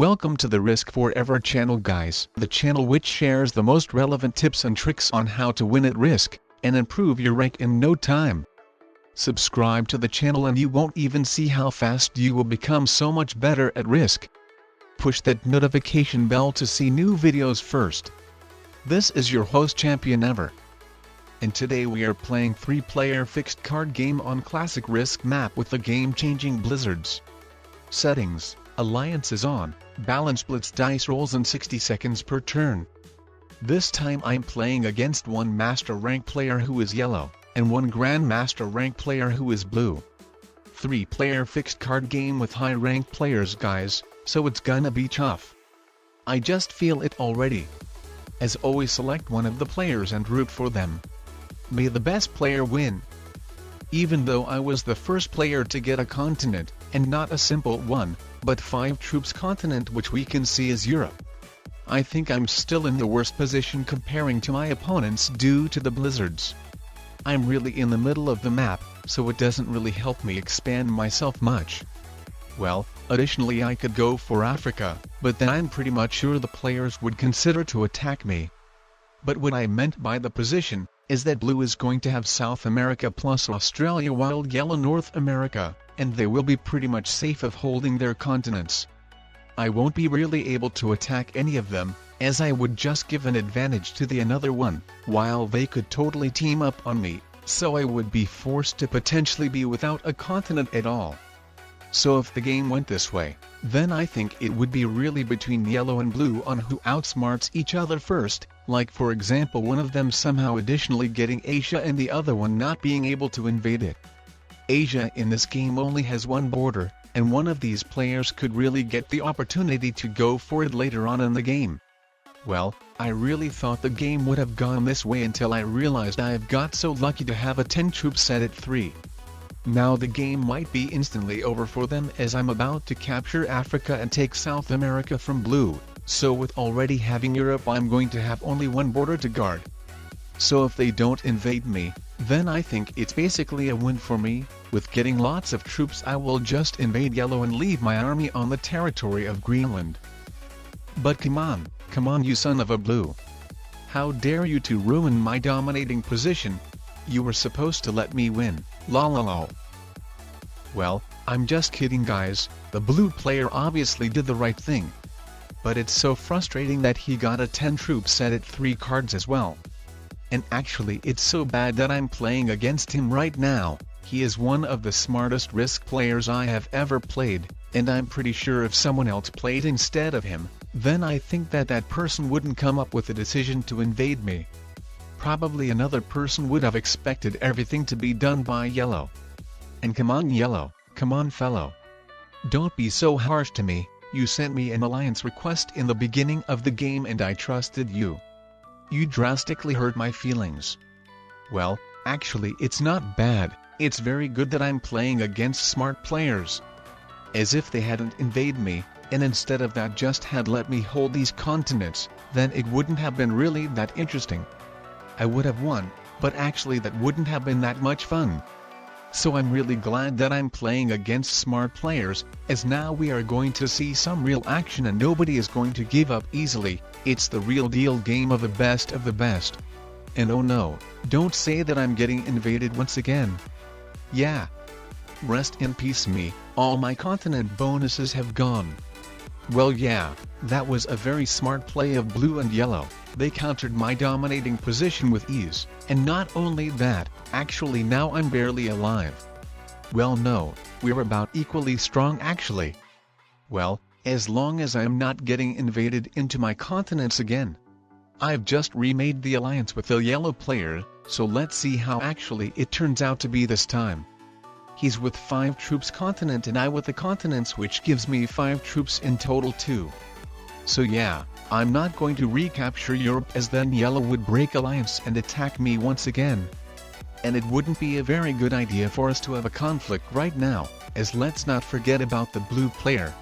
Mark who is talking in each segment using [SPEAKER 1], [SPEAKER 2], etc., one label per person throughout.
[SPEAKER 1] Welcome to the Risk Forever channel, guys, the channel which shares the most relevant tips and tricks on how to win at Risk and improve your rank in no time. Subscribe to the channel and you won't even see how fast you will become so much better at Risk. Push that notification bell to see new videos first. This is your host Champion Ever. And today we are playing 3-player fixed card game on classic Risk map with the game-changing blizzards. Settings: Alliances on, balance blitz dice rolls in 60 seconds per turn. This time I'm playing against one Master rank player who is yellow, and one Grandmaster rank player who is blue. 3-player fixed card game with high rank players, guys, so it's gonna be tough. I just feel it already. As always, select one of the players and root for them. May the best player win. Even though I was the first player to get a continent, and not a simple one, but 5 troops continent, which we can see as Europe, I think I'm still in the worst position comparing to my opponents due to the blizzards. I'm really in the middle of the map, so it doesn't really help me expand myself much. Well, additionally I could go for Africa, but then I'm pretty much sure the players would consider to attack me. But what I meant by the position is that blue is going to have South America plus Australia while yellow North America, and they will be pretty much safe of holding their continents. I won't be really able to attack any of them, as I would just give an advantage to the another one, while they could totally team up on me, so I would be forced to potentially be without a continent at all. So if the game went this way, then I think it would be really between yellow and blue on who outsmarts each other first, like for example one of them somehow additionally getting Asia and the other one not being able to invade it. Asia in this game only has one border, and one of these players could really get the opportunity to go for it later on in the game. Well, I really thought the game would have gone this way until I realized I have got so lucky to have a 10 troop set at 3. Now the game might be instantly over for them, as I'm about to capture Africa and take South America from blue, so with already having Europe I'm going to have only one border to guard. So if they don't invade me, then I think it's basically a win for me. With getting lots of troops I will just invade yellow and leave my army on the territory of Greenland. But come on you son of a blue. How dare you to ruin my dominating position? You were supposed to let me win, lol. Well, I'm just kidding, guys, the blue player obviously did the right thing. But it's so frustrating that he got a 10 troop set at 3 cards as well. And actually it's so bad that I'm playing against him right now. He is one of the smartest Risk players I have ever played, and I'm pretty sure if someone else played instead of him, then I think that person wouldn't come up with a decision to invade me. Probably another person would have expected everything to be done by yellow. And come on yellow, come on fellow. Don't be so harsh to me. You sent me an alliance request in the beginning of the game and I trusted you. You drastically hurt my feelings. Well, actually it's not bad, it's very good that I'm playing against smart players. As if they hadn't invaded me, and instead of that just had let me hold these continents, then it wouldn't have been really that interesting. I would have won, but actually that wouldn't have been that much fun. So I'm really glad that I'm playing against smart players, as now we are going to see some real action and nobody is going to give up easily. It's the real deal game of the best of the best. And oh no, don't say that I'm getting invaded once again. Yeah. Rest in peace me, all my continent bonuses have gone. Well yeah, that was a very smart play of blue and yellow. They countered my dominating position with ease, and not only that, actually now I'm barely alive. Well no, we're about equally strong actually. Well, as long as I'm not getting invaded into my continents again. I've just remade the alliance with the yellow player, so let's see how actually it turns out to be this time. He's with 5 troops continent and I with the continents, which gives me 5 troops in total too. So yeah, I'm not going to recapture Europe, as then yellow would break alliance and attack me once again. And it wouldn't be a very good idea for us to have a conflict right now, as let's not forget about the blue player.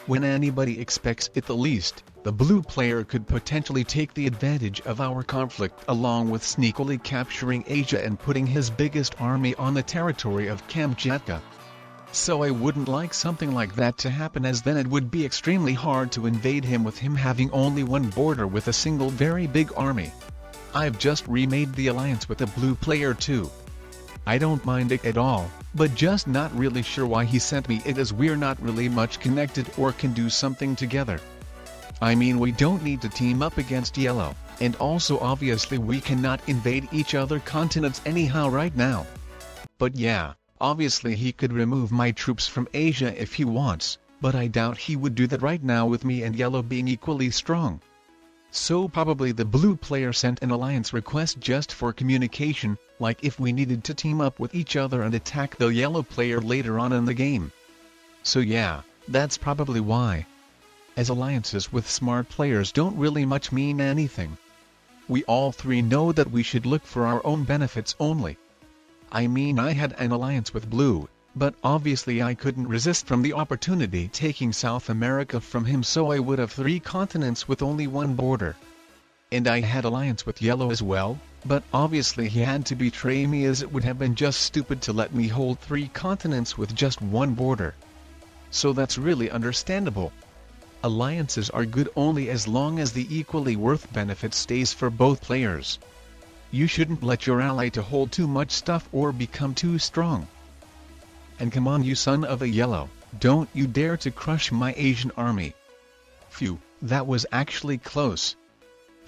[SPEAKER 1] When anybody expects it the least, the blue player could potentially take the advantage of our conflict along with sneakily capturing Asia and putting his biggest army on the territory of Kamchatka. So I wouldn't like something like that to happen, as then it would be extremely hard to invade him with him having only one border with a single very big army. I've just remade the alliance with a blue player too. I don't mind it at all, but just not really sure why he sent me it, as we're not really much connected or can do something together. I mean, we don't need to team up against yellow, and also obviously we cannot invade each other continents anyhow right now. But yeah, obviously he could remove my troops from Asia if he wants, but I doubt he would do that right now with me and yellow being equally strong. So probably the blue player sent an alliance request just for communication, like if we needed to team up with each other and attack the yellow player later on in the game. So yeah, that's probably why. As alliances with smart players don't really much mean anything. We all three know that we should look for our own benefits only. I mean, I had an alliance with blue, but obviously I couldn't resist from the opportunity taking South America from him, so I would have 3 continents with only one border. And I had alliance with yellow as well, but obviously he had to betray me, as it would have been just stupid to let me hold 3 continents with just one border. So that's really understandable. Alliances are good only as long as the equally worth benefit stays for both players. You shouldn't let your ally to hold too much stuff or become too strong. And come on, you son of a yellow, don't you dare to crush my Asian army. Phew, that was actually close.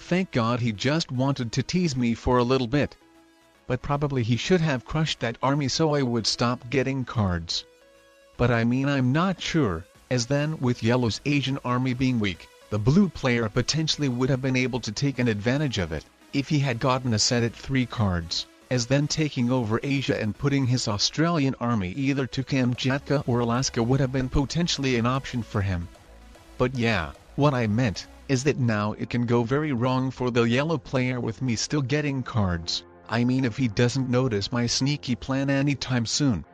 [SPEAKER 1] Thank God he just wanted to tease me for a little bit. But probably he should have crushed that army so I would stop getting cards. But I mean, I'm not sure, as then with yellow's Asian army being weak, the blue player potentially would have been able to take an advantage of it, if he had gotten a set at 3 cards. As then taking over Asia and putting his Australian army either to Kamchatka or Alaska would have been potentially an option for him. But yeah, what I meant is that now it can go very wrong for the yellow player with me still getting cards. I mean, if he doesn't notice my sneaky plan anytime soon.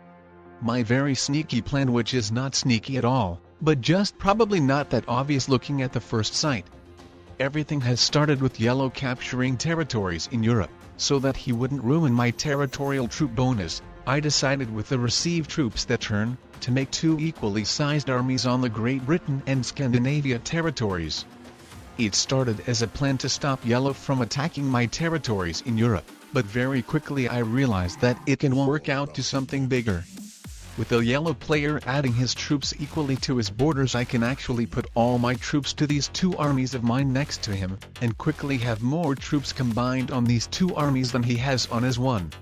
[SPEAKER 1] My very sneaky plan, which is not sneaky at all, but just probably not that obvious looking at the first sight. Everything has started with yellow capturing territories in Europe. So that he wouldn't ruin my territorial troop bonus, I decided with the received troops that turn, to make 2 equally sized armies on the Great Britain and Scandinavia territories. It started as a plan to stop yellow from attacking my territories in Europe, but very quickly I realized that it can work out to something bigger. With the yellow player adding his troops equally to his borders, I can actually put all my troops to these 2 armies of mine next to him, and quickly have more troops combined on these 2 armies than he has on his one.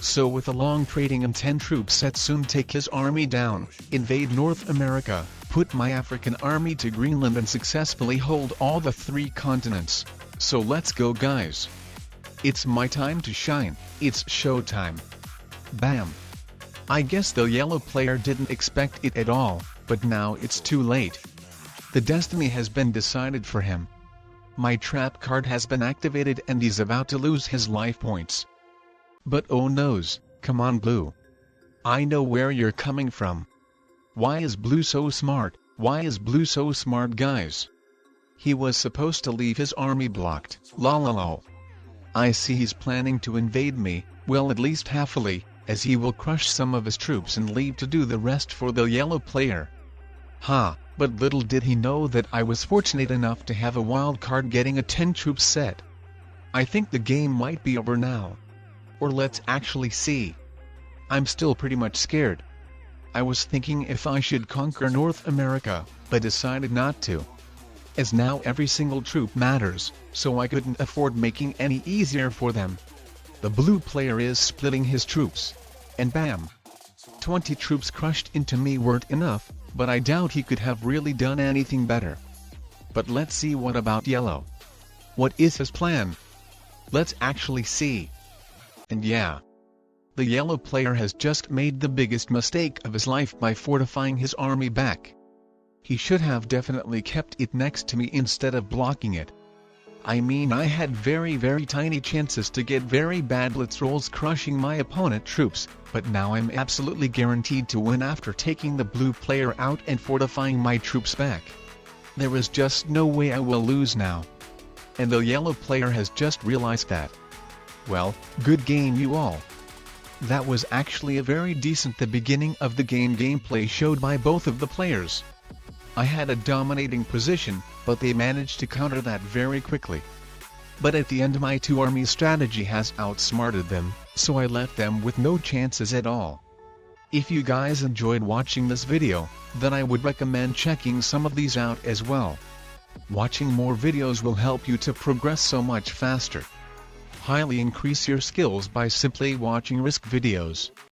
[SPEAKER 1] So with a long trading and 10 troops set, soon take his army down, invade North America, put my African army to Greenland and successfully hold all the 3 continents. So let's go, guys. It's my time to shine, it's showtime. Bam. I guess the yellow player didn't expect it at all, but now it's too late. The destiny has been decided for him. My trap card has been activated and he's about to lose his life points. But oh noes, come on blue. I know where you're coming from. Why is blue so smart? Why is blue so smart, guys? He was supposed to leave his army blocked, lol. I see he's planning to invade me, well, at least halfly, as he will crush some of his troops and leave to do the rest for the yellow player. Ha, but little did he know that I was fortunate enough to have a wild card getting a 10 troop set. I think the game might be over now. Or let's actually see. I'm still pretty much scared. I was thinking if I should conquer North America, but decided not to. As now every single troop matters, so I couldn't afford making any easier for them. The blue player is splitting his troops. And bam! 20 troops crushed into me weren't enough, but I doubt he could have really done anything better. But let's see, what about yellow? What is his plan? Let's actually see. And yeah. The yellow player has just made the biggest mistake of his life by fortifying his army back. He should have definitely kept it next to me instead of blocking it. I mean, I had very tiny chances to get very bad blitz rolls crushing my opponent troops, but now I'm absolutely guaranteed to win after taking the blue player out and fortifying my troops back. There is just no way I will lose now. And the yellow player has just realized that. Well, good game you all. That was actually a very decent the beginning of the game gameplay showed by both of the players. I had a dominating position, but they managed to counter that very quickly. But at the end my two-army strategy has outsmarted them, so I left them with no chances at all. If you guys enjoyed watching this video, then I would recommend checking some of these out as well. Watching more videos will help you to progress so much faster. Highly increase your skills by simply watching Risk videos.